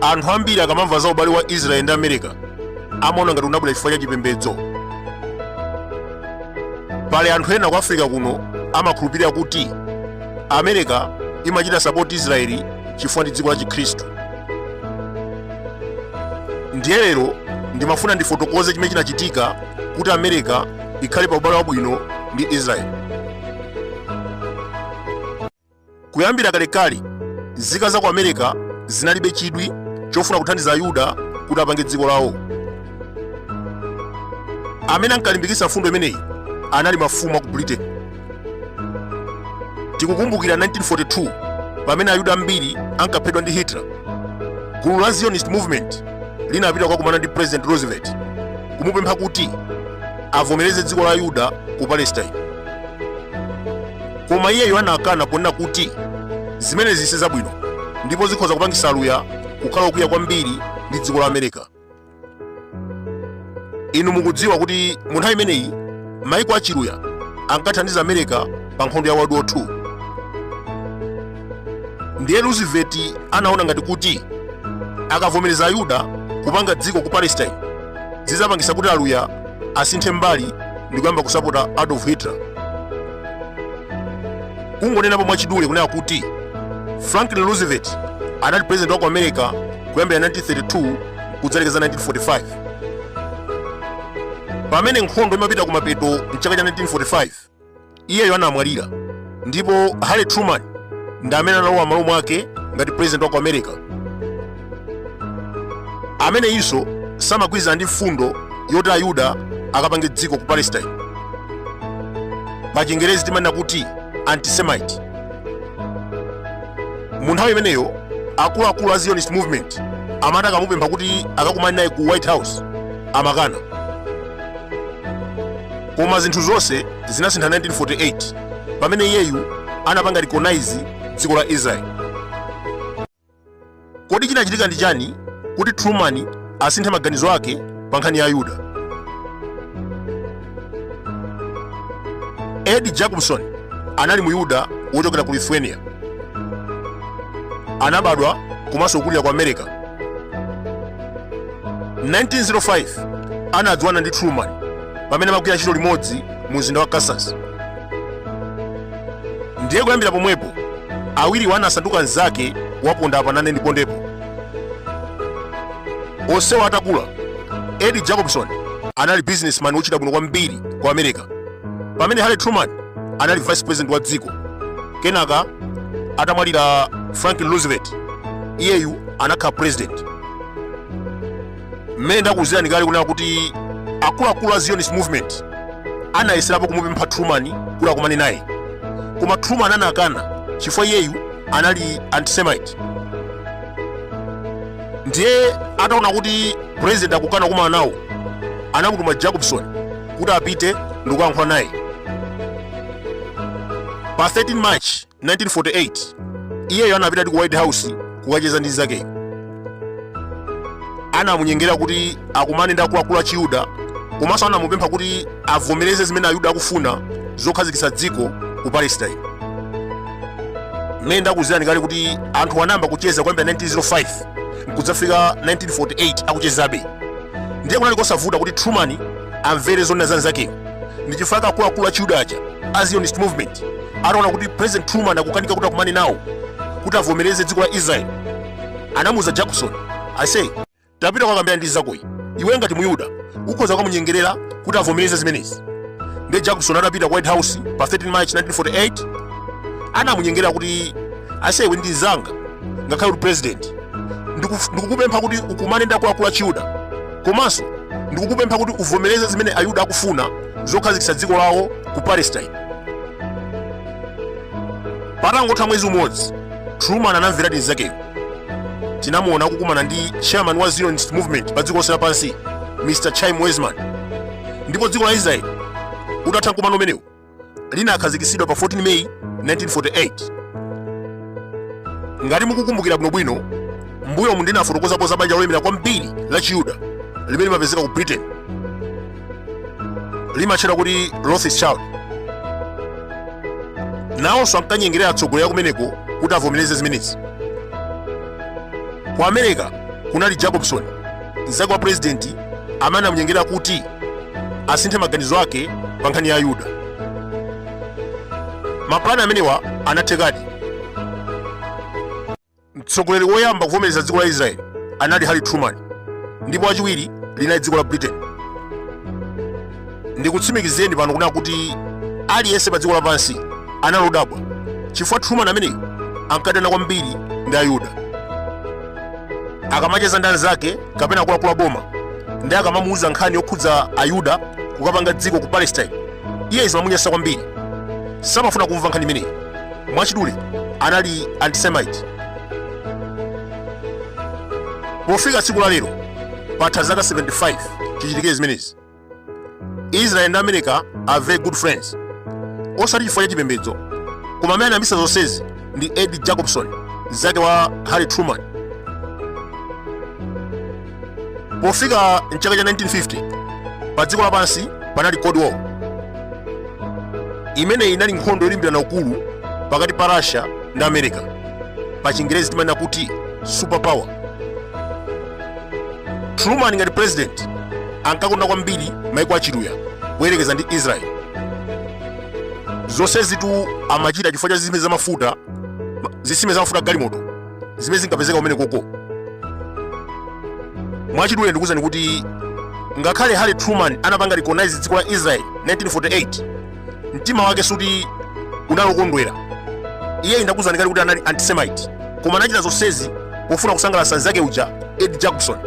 Anthu ambiri akamamva za ubale wa Israeli ndi America amaona ngati unabwera chifukwa cha chipembedzo. Pali anthu ena ku Africa kuno amakhulupirira kuti America imachita support Israeli chifukwa ndi dziko la Chikhristu. Ndiye lero ndimafuna ndifotokoze chimene chinachitika kuti America ikhale pa ubale wabwino ndi Israeli. Kuyambira kalekale nzika za ku America zinalibe chidwi chofuna kuthandiza Ayuda kuti apange dziko lawo. Amene ankalimbikitsa fundo imeneyi anali mafumu a ku Britain. Tikukumbukira 1942 pamene Ayuda ambiri ankaphedwa ndi Hitler. Gulu la Zionist movement linapita kukakumana ndi President Roosevelt kumupempha kuti avomereze dziko la Ayuda ku Palestine. Koma iyeyo anakana ponena kuti zimene zise zabwino ndipo zikhoza kupangisa aluya kukhala okwiya kwambiri ndi dziko la America. Inu mukudziwa kuti mu nthawi imeneyi maiko achiluya ankathandiza America pa nkhondo ya World War II. Ndiye Roosevelt anaona ngati kuti akavomereza Ayuda kupanga dziko ku Palestine zizapangisa kuti aluya asinthe mbali ndi kuyamba kusapota Adolf Hitler. Kungonenapo mwachidule kunena kuti Franklin Roosevelt anali president wa ku America kuyambira 1932 kudzalekeza 1945. Pamene nkhondo imapita kumapeto mchaka cha 1945 iyeyo anamwalira, ndipo Harry Truman ndi amene analowa malo mwake ngati president wa ku America. Amene iso samagwirizana ndi fundo yoti Ayuda akapange dziko ku Palestine. Pa Chingerezi timanena kuti anti-Semite. Mu nthawi imeneyo akuluakulu a Zionist movement amati akamupempha kuti akakumane naye ku White House amakana. Koma zinthu zonse zinasintha 1948 pamene iyeyu anapanga recognize dziko la Israeli. Kodi chinachitika ndi chani kuti Truman asinthe maganizo ake pa nkhani ya Ayuda? Ed Jacobson anali Muyuda wochokera ku Lithuania. Anabadwa komanso kulira ku America. 1905 anadziwana ndi Truman pamene amagwira ntchito limodzi mu mzinda wa Kansas. Ndiye kuyambira pomwepo awiriwo anasanduka nzake waponda apanane ndi pondepo. Onsewo atakula, Ed Jacobson anali businessman wochita bwino kwambiri ku America, pamene Harry Truman anali vice president wa dziko. Kenaka atamwalira Franklin Roosevelt, iyeyu anakhala president. Mmene ndakuwuzirani kale kunena kuti akuluakulu a Zionist movement anayeserapo kumupempha Truman kuti akumane naye, koma Truman anakana chifukwa iyeyu anali anti-Semite. Ndiye ataona kuti president akukana kukumana nawo, anamutuma Jacobson kuti apite ndi kuyankhula naye. Pa 13 March 1948 iyeyo anapita ku White House kukacheza ndi zake. Anamunyengera kuti akumane ndi akuluakulu a Chiyuda, komanso anamupempha kuti avomereze zimene Ayuda akufuna zokhazikitsa dziko ku Palestine. Mmene ndakuwuzirani kale kuti anthu anayamba kucheza kuyambira 1905 nkudzafika 1948 akuchezabe. Ndiye kunali kosavuta kuti Truman amvere zonena za nzakeyo. Ndi chifukwa akuluakulu a Chiyuda aja a Zionist movement ataona kuti President Truman akukanika kuti akumane nawo kuti avomereze dziko la Israeli, anamuza Jackson, "Ase, tapita kwakambira ndi zakoyi. Iwe ngati Muyuda ukhoza kumunyengerera kuti avomereze zimenezi." Ndiye Jackson anapita ku White House pa 13 March 1948 anamunyengerera kuti, "Ase, iwe ndi nzanga ngakhale uli president. Ndikukupempha kuti ukumane ndi akuluakulu a Chiyuda, komanso ndikukupempha kuti uvomereze zimene Ayuda akufuna zokhazikitsa dziko lawo ku Palestine." Patangotha mwezi umodzi, Truman anamvera nzakeyo. Tinamuona akukumana ndi chairman wa Zionist movement pa dziko lonse lapansi, Mr. Chaim Weizmann. Ndipo dziko la Israeli utatha mkumano umenewu linakhazikitsidwa pa 14 May 1948. Ngati mukukumbukira bwinobwino, mbuyo mundina afotokozapo za banja lolemera kwambiri la chiyuda limene limapezeka ku Britain, limatchedwa kuti Rothschild. Nawonso ankanyengerera atsogoleri kumeneko kuti avomereze zimenezi. Ku America kunali Jacobson, mnzake wa president, amene amunyengerera kuti asinthe maganizo ake pa nkhani ya Ayuda. Mapulani amenewa anathekadi. Mtsogoleri woyamba kuvomereza dziko la Israeli anali Harry Truman, ndipo wachiwiri linali dziko la Britain. Ndikutsimikizeni pano kunena kuti aliyense pa dziko lapansi analodabwa chifukwa Truman ameneyo ankadana kwambiri ndi Ayuda. Akamacheza ndi anzake kapena akuluakulu boma ndi akamamuuza nkhani yokhudza Ayuda kukapanga dziko ku Palestine, iye zimamunyasa kwambiri, samafuna kumva nkhani imeneyi. Mwachidule anali antisemite. Pofika tsiku la lero patha zaka 75 chichitike zimenezi, Israel ndi America are very good friends, osati chifukwa cha chipembedzo, koma amene anayambitsa zonsezi ndi Ed Jacobson, mnzake wa Harry Truman. Pofika mchaka cha 1950 pa dziko lapansi panali Cold War, imene inali nkhondo yolimbirana ukulu pakati pa Russia ndi America, pa Chingerezi timanena kuti super power. Truman ngati president ankakonda kwambiri maiko achiluya kuyerekeza ndi Israel. Zonsezi tu amachita chifukwa cha zisime zamafuta galimoto zimene zinkapezeka kumene koko. Mwachidule ndikuwuzani kuti ngakhale Harry Truman anapanga recognize dziko la Israel 1948, mtima wake suti unalokondwera. Iye ndakuwuzani kale kuti anali antisemite, koma anachita zonsezi pofuna kusangalatsa nzake uja Ed Jacobson.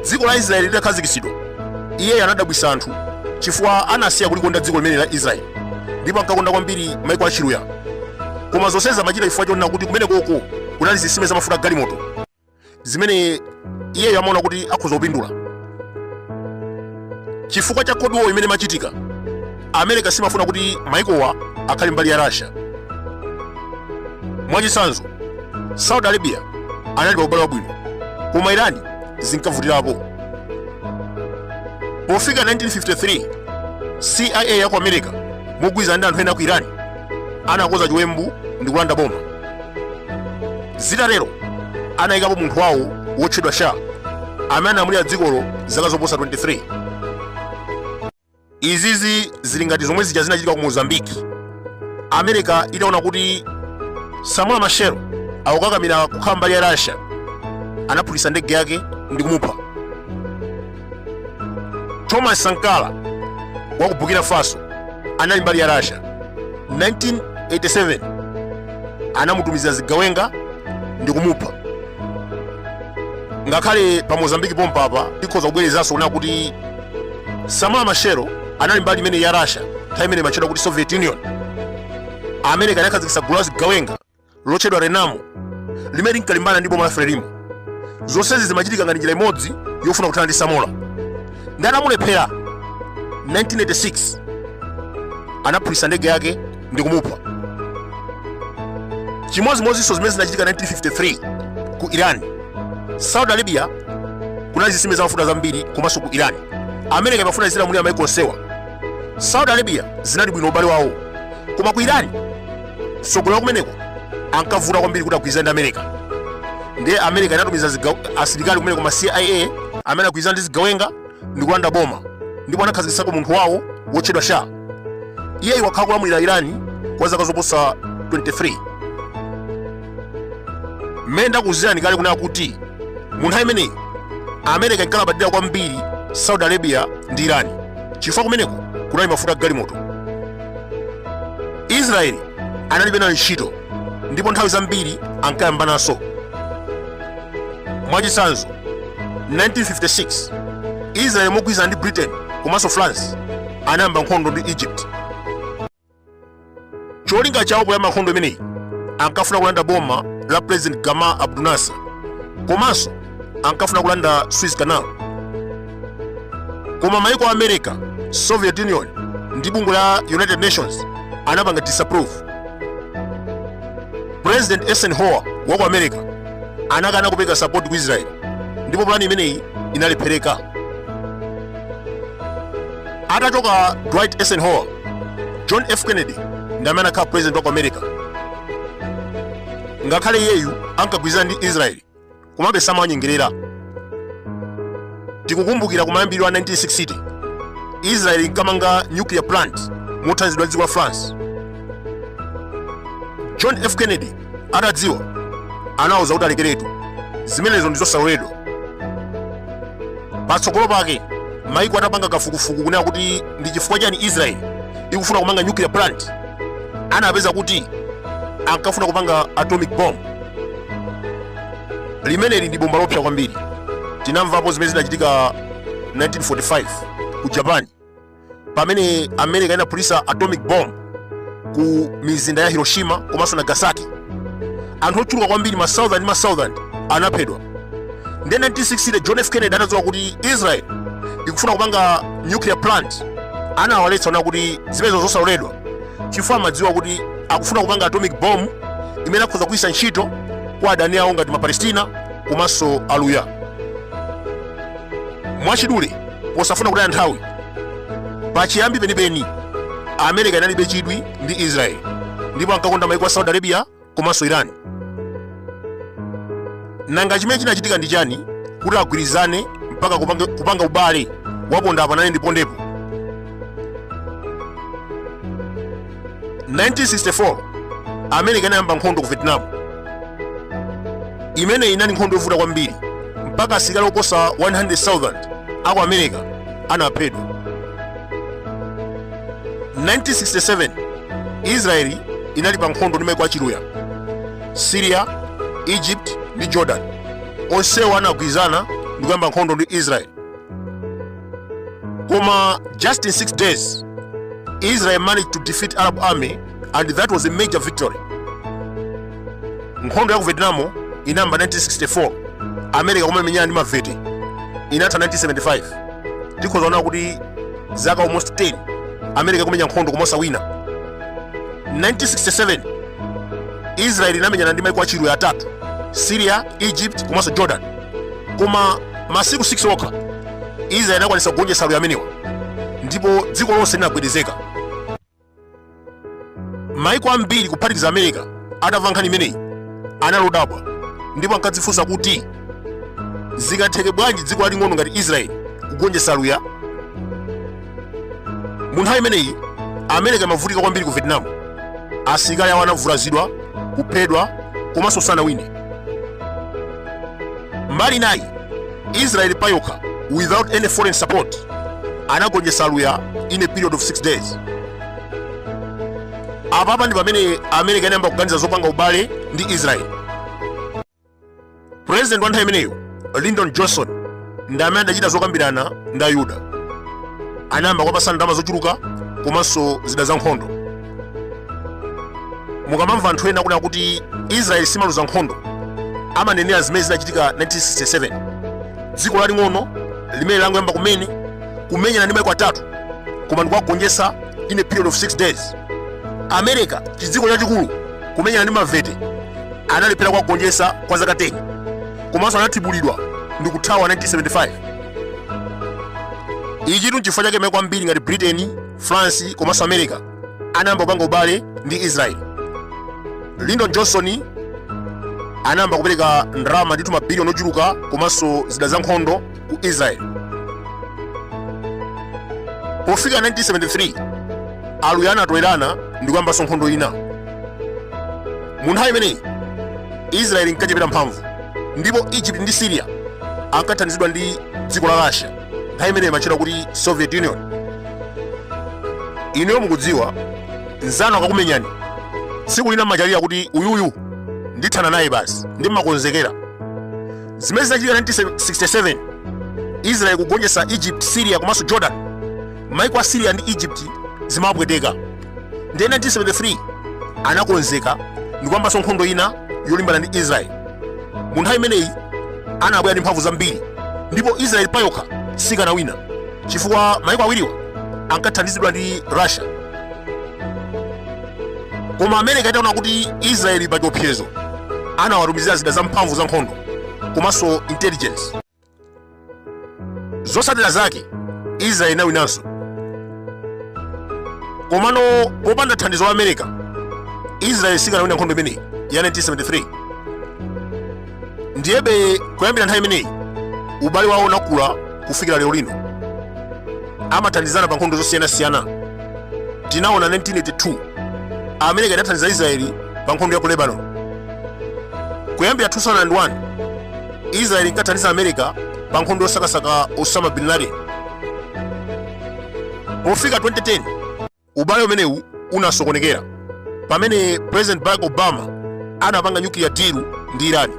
Dziko la Israeli lidakhazikitsidwa, iye anadabwitsa anthu chifukwa anasiya kulikonda dziko limene la Israeli, ndipo ankakonda kwambiri maiko achiluya. Koma zonsezi amachita chifukwa chonena kuti kumene koko kunali zisime zamafuta galimoto zimene iyeyo amaona kuti akhoza kupindula. Chifukwa cha Cold War imene imachitika, America simafuna kuti maikowa akhale mbali ya Russia. Mwachitsanzo, Saudi Arabia anali pa ubale wabwino, koma Iran zinkavutirapo. Pofika 1953, CIA ya ku America mogwirizana ndi anthu ena ku Iran anakonza chiwembu ndi kulanda boma. Zitatero anayikapo munthu wawo wotchedwa Shah, amene analamulira dzikolo zaka zoposa 23. Izizi zili ngati zomwe zija zinachitika ku Mozambique. America itaona kuti Samuel Machel akukakamira kukhala mbali ya Russia, anaphulitsa ndege yake ndi kumupha. Thomas Sankara wa ku Burkina Faso anali mbali ya Russia. 1987 anamutumizira zigawenga ndi kumupha. Ngakhale pa Mozambique pompapa tikhoza kubwerezanso kuna kuti Samuel Machel anali mbali imene ya Russia nthawi imene imatchedwa kuti Soviet Union. America anakhazikitsa gulu la zigawenga lotchedwa Renamo limene linkalimbana ndi boma la Frelimo. Zonsezi zimachitika ngati njira imodzi yofuna kuthana ndi Samola. Ndi anamulephera 1986 anaphulitsa ndege yake ndi kumupha. Chimodzimodzinso zimene zinachitika 1953 ku Iran. Saudi Arabia kunali zisime zamafuta zambiri komanso ku Iran. America imafuna zilamulira maiko onsewa. Saudi Arabia zinali bwino ubale wawo, koma ku Iran mtsogoleri kumeneko ankavuta kwambiri kuti agwirizane ndi America. Ndiye America inatumiza asilikali kumeneko ma CIA amene agwirizana ndi zigawenga ndi kulanda boma, ndipo anakhazikitsako munthu wawo wotchedwa Shah. Iye wakhala kulamulira Iran kwa zaka zoposa 23. Mmene ndakuwuzirani kale kunena kuti mu nthawi imeneyi America inkalabadira kwambiri Saudi Arabia ndi Iran chifukwa kumeneko kunali mafuta galimoto. Israeli analibe nayo ntchito, ndipo nthawi zambiri ankayambananso. Mwachitsanzo, 1956 Israeli mogwirizana ndi Britain komanso France anayamba nkhondo ndi Egypt. Cholinga chawo poyamba nkhondo imeneyi ankafuna kulanda boma la President Gamal Abdel Nasser, komanso ankafuna kulanda Suez Canal. Koma maiko a America, Soviet Union ndi bungwe la United Nations anapanga disapprove. President Eisenhower wa ku America anakana kupereka support ku Israel, ndipo plani imeneyi inalephereka. Atachoka Dwight Eisenhower, John F. Kennedy ndi amene akhala president wa ku America. Ngakhale iyeyu ankagwirizana ndi Israel, komabe samawanyengerera. Tikukumbukira kumayambiriro a 1960 Israel inkamanga nuclear plant mothandizidwa dziko la France. John F. Kennedy atadziwa, anawuza kuti alekeretu, zimenezo ndizosaloledwa. Patsogolo pake maiko atapanga kafukufuku kunena kuti ndi chifukwa chani Israel ikufuna kumanga nuclear plant, anapeza kuti ankafuna kupanga atomic bomb. Limeneli ndi bomba lopsa kwambiri. Tinamvapo zimene zinachitika 1945 ku Japan, pamene America inaphulitsa atomic bomb ku mizinda ya Hiroshima komanso Nagasaki. Anthu ochuluka kwambiri ma southern anaphedwa. Ndi 1960 John F. Kennedy anadziwa kuti Israel ikufuna kupanga nuclear plant, anawaletsa ona kuti zimenezo zosaloledwa, chifukwa amadziwa kuti akufuna kupanga atomic bomb imene akhoza kuyisa ntchito kwa adani awo ngati Mapalestina komanso aluya. Mwachidule, posafuna kutaya nthawi, pachiyambi penipeni America inalibe chidwi ndi Israel, ndipo ankakonda maiko a Saudi Arabia komanso Iran. Nanga chimene chinachitika ndi chani kuti agwirizane mpaka kupanga ubale waponda apanane ndi pondepo? 1964 America inayamba nkhondo ku Vietnam. Imene inali nkhondo yovuta kwambiri, mpaka asilikali oposa 100,000 aku America anaphedwa. 1967 Israeli inali pa nkhondo ndi maiko achiluya, Syria, Egypt ndi Jordan. Onsewo anagwirizana ndi kuyamba nkhondo ndi Israel. Koma just in 6 days Israel managed to defeat Arab army, and that was a major victory. Nkhondo ya ku Vietnam inamba 1964, America kumamenyana ndi mavete, inatha 1975. Tikhozaona kuti zaka almost 10 America kumenya nkhondo komosa wina. 1967 Israel inamenyana ndi maiko achiluya atatu, Syria, Egypt komanso Jordan. Koma masiku 6 okha Israel inakwanisa kugonjetsa aluya amenewa, ndipo dziko lonse linagwedezeka. Maiko ambiri kuphatikiza America atamva nkhani imeneyi analodabwa, ndipo ankadzifunsa kuti zikatheke bwanji dziko laling'ono ngati Israel kugonjetsa aluya. Mu nthawi imeneyi America imavutika kwambiri ku Vietnam. Asilikali awo anavulazidwa, kuphedwa komanso sanawine. Mbali inayi Israel payokha, without any foreign support, anagonjetsa aluya in a period of 6 days. Apapa ndi pamene America inayamba kuganiza zopanga ubale ndi Israel. President wa nthawi imeneyo Lyndon Johnson ndi amene adachita zokambirana ndi Ayuda. Anayamba kuwapasa ndalama zochuluka komanso zida za nkhondo. Mukamamva anthu ena kunena kuti Israel simaluza nkhondo, amanenera zimene zinachitika 1967. Dziko laling'ono limene langoyamba kumenyana ndi maiko atatu, koma ndikuwagonjetsa in a period of 6 days. America, chidziko chachikulu, kumenyana ndi mavete, analephera kuwagonjetsa kwa zaka 10, komanso anathibulidwa ndi kuthawa 1975. Ichi n'chifukwa chake maiko ambiri ngati Britain, France komanso America anayamba kupanga ubale ndi Israel. Lyndon Johnson anayamba kupereka ndalama ndi mabiliyoni ochuluka komanso zida za nkhondo ku Israel. Pofika 1973 aluya anatolerana ndi kuyambanso nkhondo ina. Mu nthawi imeneyi Israel inkachepera mphamvu, ndipo Egypt ndi Syria ankathandizidwa ndi dziko la Russia, nthawi imeneyi imachedwa kuti Soviet Union. Ineyo mukudziwa, nzanu akakumenyani tsiku lina machalira kuti uyuyu ndithana naye basi ndi makonzekera. Zimene zinachitika 1967 Israel kugonjetsa Egypt, Syria komanso Jordan, maiko a Syria ndi Egypt zimapweteka. Ndi 1973 anakonzeka ndi kuyambanso nkhondo ina yolimbana ndi Israel. Mu nthawi imeneyi anabwera ndi mphamvu zambiri, ndipo Israel payokha sikanawina, chifukwa maiko awiriwa ankathandizidwa ndi Russia. Koma America itaona kuti Israel pa chiopsezo, anawatumizira zida za mphamvu za nkhondo. komanso intelligence. Zotsatira zake Israeli inawinanso, komano popanda thandizo la America Israeli sikanawina nkhondo imeneyi ya 1973. Ndiyebe kuyambira nthawi imeneyi ubale wawo unakula kufikira lero lino, amathandizana pa nkhondo zosiyanasiyana. Tinaona 1982 America idathandiza Israeli pa nkhondo ya ku Lebanon. Kuyambira 2001 Israeli inkathandiza America pa nkhondo yosakasaka Osama bin Laden. Pofika 2010 ubale umenewu unasokonekera pamene President Barack Obama anapanga nuclear deal ndi Iran.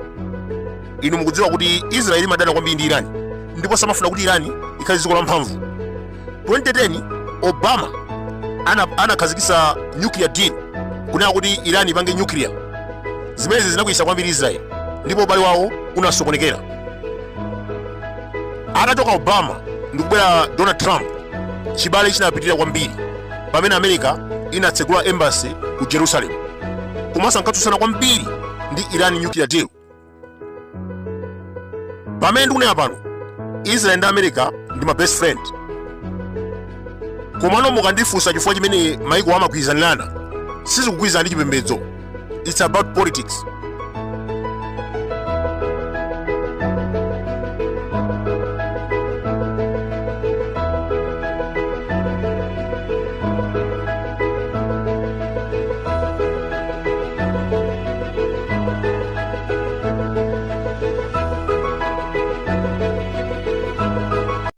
Inu mukudziwa kuti Israeli imadana kwambiri ndi Iran ndipo samafuna kuti Iran ikhale dziko la mphamvu. 2010 Obama anakhazikitsa nuclear deal kunena kuti Iran ipange nuclear. Zimenezi zinakwiyitsa kwambiri Israeli ndipo ubale wawo unasokonekera. Atachoka Obama ndikubwera Donald Trump, chibale chinapitirira kwambiri pamene America inatsegula embassy ku Jerusalem, komanso ankatsutsana kwambiri ndi Iran nuclear deal. Pamene ndikunena pano Israeli ndi America ndi ma best friend, komano mukandifunsa chifukwa chimene maiko amagwirizanirana, sizikugwirizana ndi chipembedzo. It's about politics.